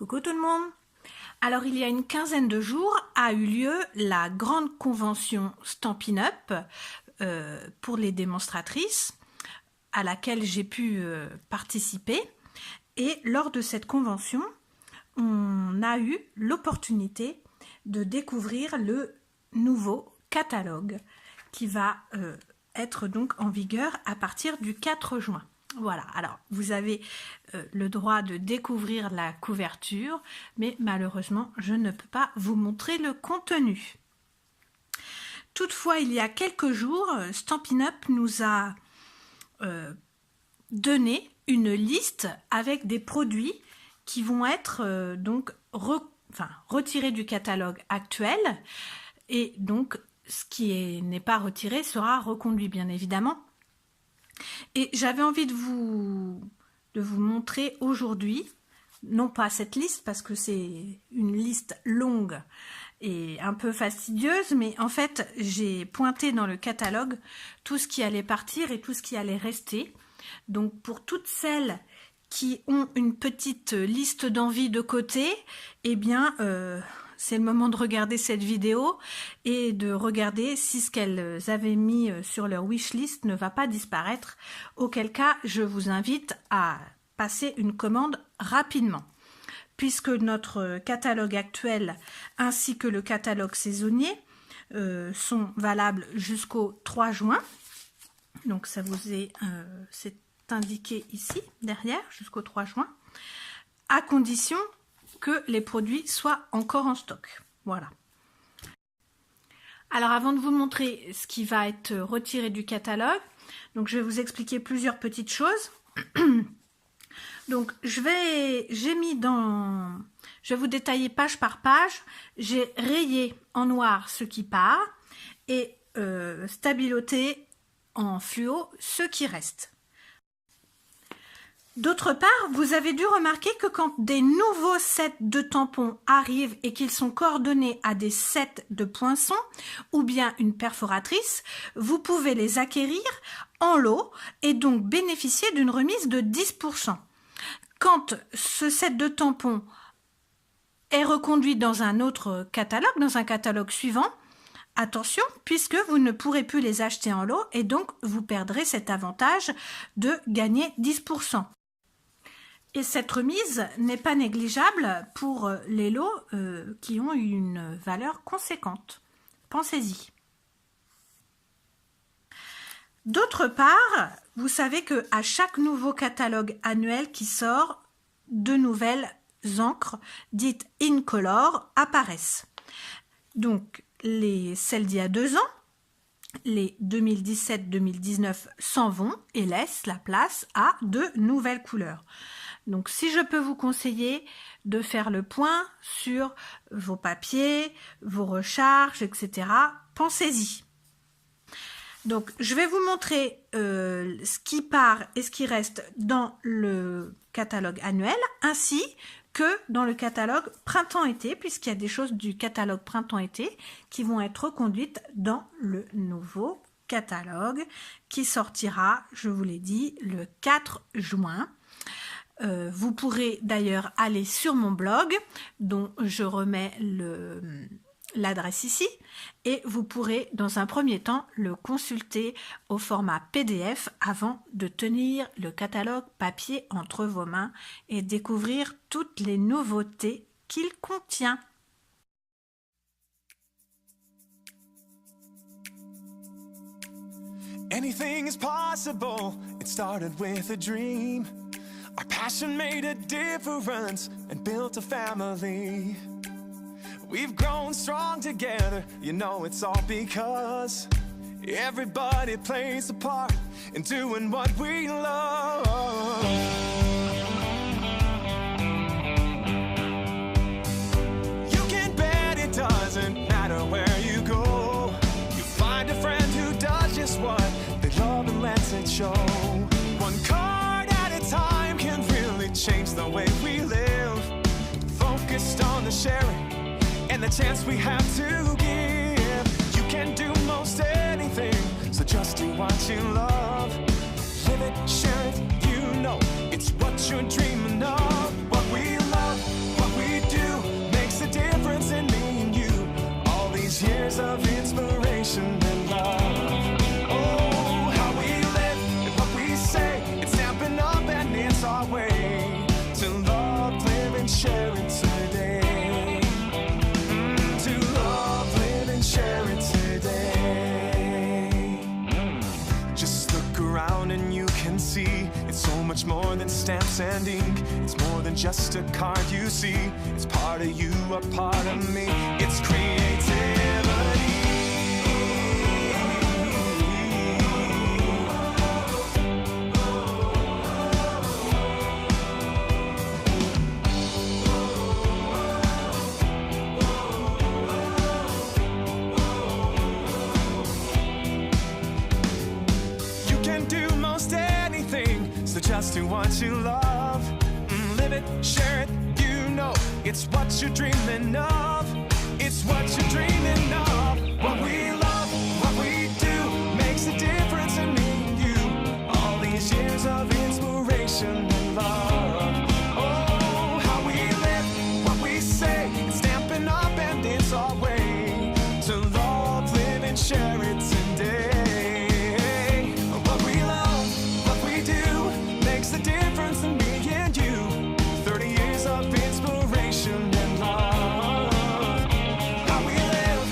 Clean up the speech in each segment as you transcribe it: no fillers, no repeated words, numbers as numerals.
Coucou tout le monde. Alors il y a une quinzaine de jours a eu lieu la grande convention Stampin' Up pour les démonstratrices à laquelle j'ai pu participer, et lors de cette convention on a eu l'opportunité de découvrir le nouveau catalogue qui va être donc en vigueur à partir du 4 juin. Voilà, alors vous avez le droit de découvrir la couverture, mais malheureusement je ne peux pas vous montrer le contenu. Toutefois, il y a quelques jours, Stampin' Up nous a donné une liste avec des produits qui vont être donc retirés du catalogue actuel, et donc ce qui n'est pas retiré sera reconduit bien évidemment. Et j'avais envie de vous montrer aujourd'hui, non pas cette liste parce que c'est une liste longue et un peu fastidieuse, mais en fait j'ai pointé dans le catalogue tout ce qui allait partir et tout ce qui allait rester. Donc pour toutes celles qui ont une petite liste d'envie de côté, eh bien c'est le moment de regarder cette vidéo et de regarder si ce qu'elles avaient mis sur leur wishlist ne va pas disparaître, auquel cas je vous invite à passer une commande rapidement, puisque notre catalogue actuel ainsi que le catalogue saisonnier sont valables jusqu'au 3 juin. Donc ça vous est c'est indiqué ici derrière, jusqu'au 3 juin, à condition que les produits soient encore en stock. Voilà. Alors avant de vous montrer ce qui va être retiré du catalogue, donc je vais vous expliquer plusieurs petites choses. Donc je vais vous détailler page par page. J'ai rayé en noir ce qui part et stabiloté en fluo ce qui reste. D'autre part, vous avez dû remarquer que quand des nouveaux sets de tampons arrivent et qu'ils sont coordonnés à des sets de poinçons ou bien une perforatrice, vous pouvez les acquérir en lot et donc bénéficier d'une remise de 10%. Quand ce set de tampons est reconduit dans un autre catalogue, dans un catalogue suivant, attention, puisque vous ne pourrez plus les acheter en lot et donc vous perdrez cet avantage de gagner 10%. Et cette remise n'est pas négligeable pour les lots qui ont une valeur conséquente. Pensez-y. D'autre part, vous savez qu'à chaque nouveau catalogue annuel qui sort, de nouvelles encres dites Incolor apparaissent. Donc, celles d'il y a 2 ans, les 2017-2019 s'en vont et laissent la place à de nouvelles couleurs. Donc si je peux vous conseiller de faire le point sur vos papiers, vos recharges, etc., pensez-y. Donc je vais vous montrer ce qui part et ce qui reste dans le catalogue annuel, ainsi que dans le catalogue printemps-été, puisqu'il y a des choses du catalogue printemps-été qui vont être reconduites dans le nouveau catalogue qui sortira, je vous l'ai dit, le 4 juin. Vous pourrez d'ailleurs aller sur mon blog, dont je remets l'adresse ici, et vous pourrez dans un premier temps le consulter au format PDF avant de tenir le catalogue papier entre vos mains et découvrir toutes les nouveautés qu'il contient. Anything is possible. It started with a dream. Our passion made a difference and built a family. We've grown strong together, you know it's all because everybody plays a part in doing what we love. You can bet it doesn't matter where you go. You find a friend who does just what they love and lets it show. One card at a time can really change the way we live. Focused on the sharing and the chance we have to give. You can do most anything, so just do what you love. Live it, share it, you know it's what you're dreaming of. What we love, what we years of inspiration and love. Oh, how we live and what we say, it's snapping up and it's our way to love, live, and share it today. To love, live, and share it today. Just look around and you can see it's so much more than stamps and ink. It's more than just a card you see. It's part of you, a part of me. It's creativity. You can do most anything, so just do what you love. Live it, share it, you know it's what you're dreaming of. It's what you're dreaming of. What we love, what we do makes a difference in me and you. All these years of inspiration and love. Oh, how we live, what we say, it's stamping up and it's our way to love, live, and share it today. What we love, what we do makes a difference in me and you. 30 years of inspiration and love. How we live,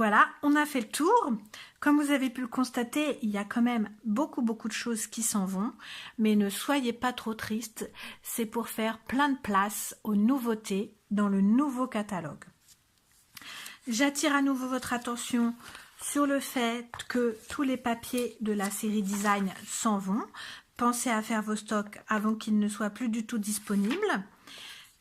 Voilà, on a fait le tour. Comme vous avez pu le constater, il y a quand même beaucoup de choses qui s'en vont, mais ne soyez pas trop tristes, c'est pour faire plein de place aux nouveautés dans le nouveau catalogue. J'attire à nouveau votre attention sur le fait que tous les papiers de la série Design s'en vont. Pensez à faire vos stocks avant qu'ils ne soient plus du tout disponibles.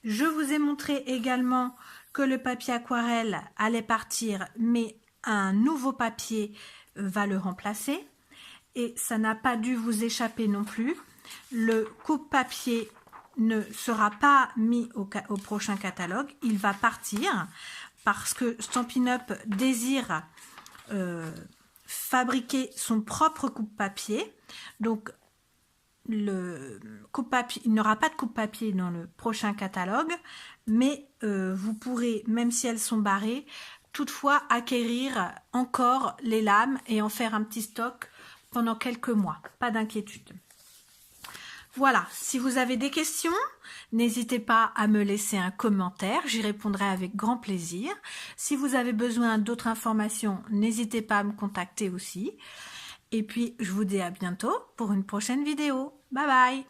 Je vous ai montré également que le papier aquarelle allait partir, mais un nouveau papier va le remplacer. Et ça n'a pas dû vous échapper non plus. Le coupe-papier ne sera pas mis au prochain catalogue. Il va partir parce que Stampin' Up désire fabriquer son propre coupe-papier. Donc, il n'aura pas de coupe-papier dans le prochain catalogue, mais vous pourrez, même si elles sont barrées, toutefois acquérir encore les lames et en faire un petit stock pendant quelques mois. Pas d'inquiétude. Voilà, si vous avez des questions, n'hésitez pas à me laisser un commentaire, j'y répondrai avec grand plaisir. Si vous avez besoin d'autres informations, n'hésitez pas à me contacter aussi. Et puis, je vous dis à bientôt pour une prochaine vidéo. Bye bye!